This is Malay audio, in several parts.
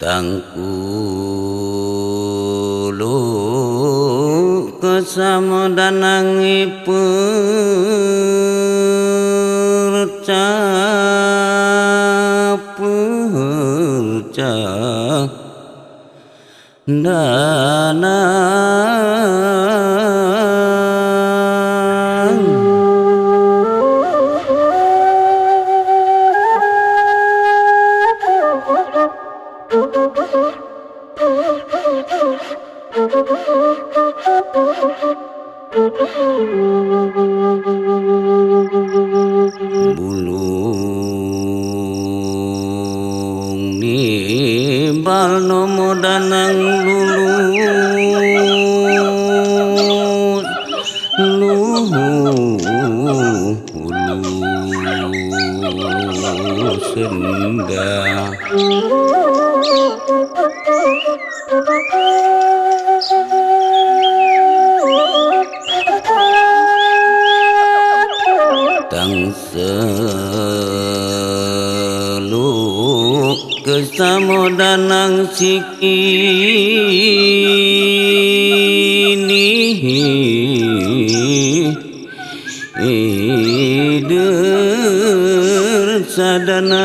Tangkulu kesama danangi perca danang bulung nimbal nomo danang lulus senda tang seluk kesamo danang sikini ider sadanang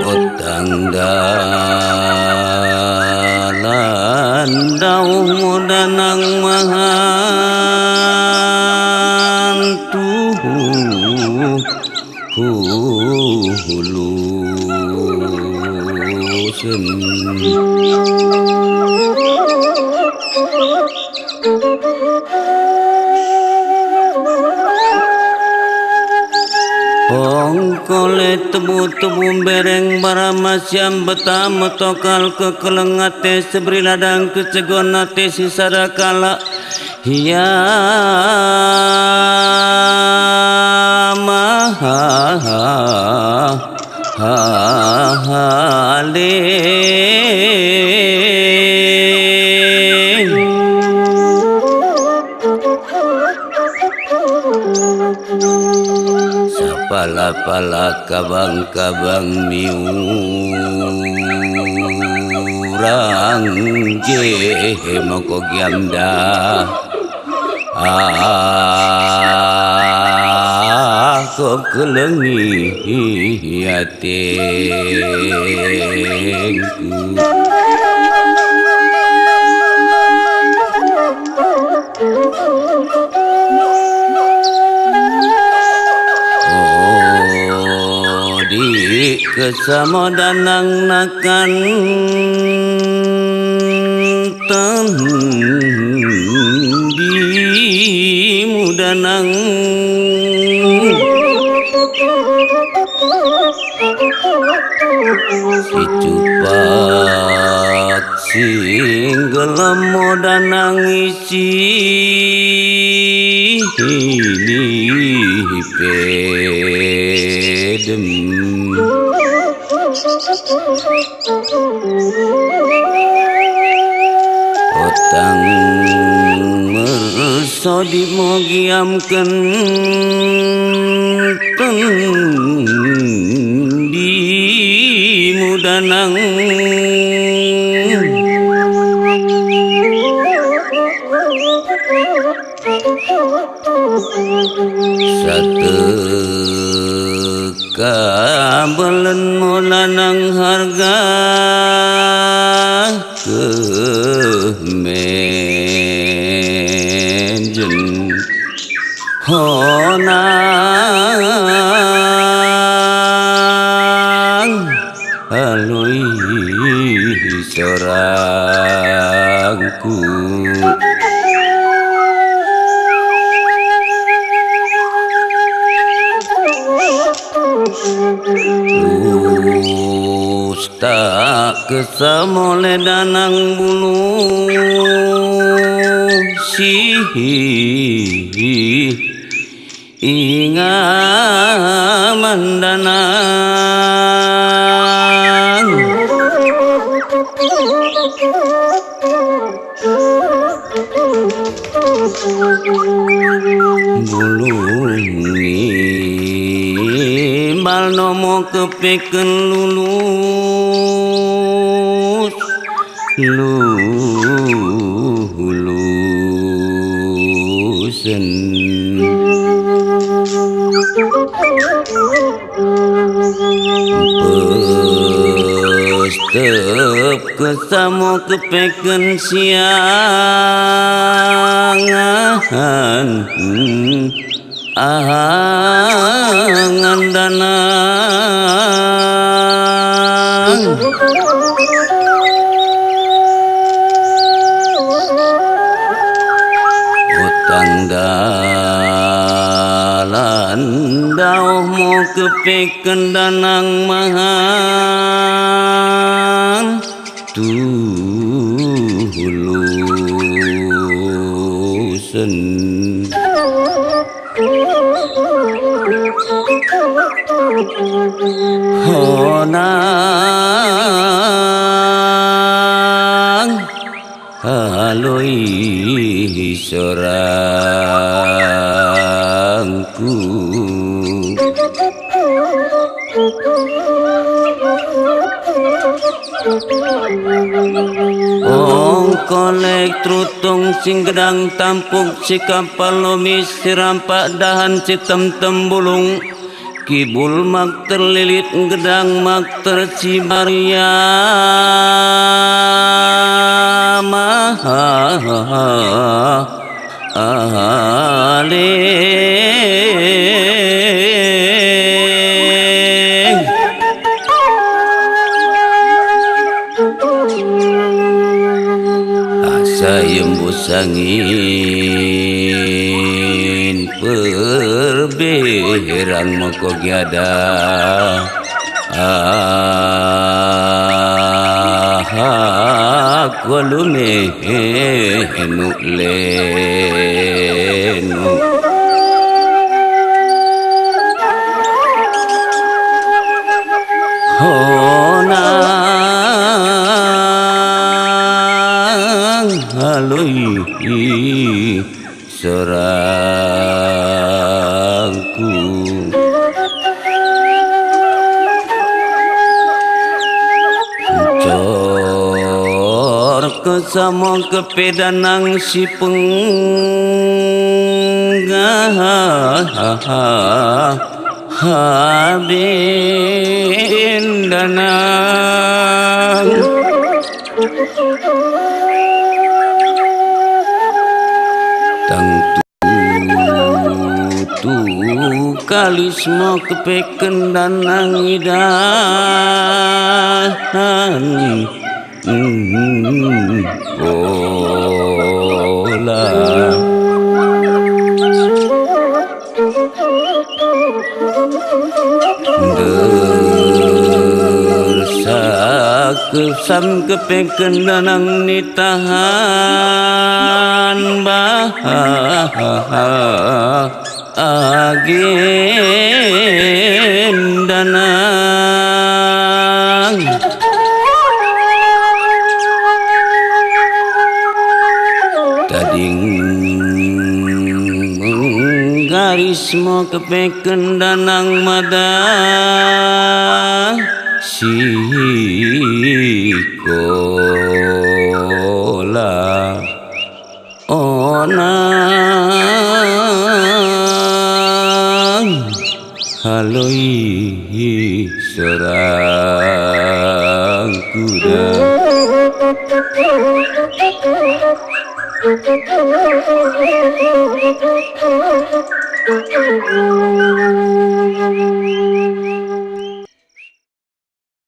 otang dalan dauh danang mahantu hulu sen Ongkole tebu-tebu bereng baramasyam betama tokal kekelengate seberi ladang kecegonate sisara kala hiya mahale pala-pala kabang-kabang miurang je moko giamda ko kelengi atengku kesama danang nakan tendi muda nang si cupak singgelam moda nangisi ini pedem otang merso dimogiamken tendi muda nang kabelen molanang harga kemenjen honang alui sorangku tak kesamole danang bulu ingaman danang bulu nomo kepeken lulus lulusen pestep kesamo kepeken siangan angan danang utang dalan dauh mo kepeken danang mahan tulusen honang haloi sorangku kolek trutung sing gedang tampuk si kapal lomis si rampak dahan si tem-tembulung kibul mak terlilit gedang mak tercibaria sayembus angin perberang moko giada kolume enu lenu haloi sorangku cor kesamo kepedanang si penggah habin danang tu kalismo kepeken danang idahan ola dersak kesam kepeken danang nitahan agen danang tading menggaris mo kepeken danang madang sikola onang haloi sorang kuda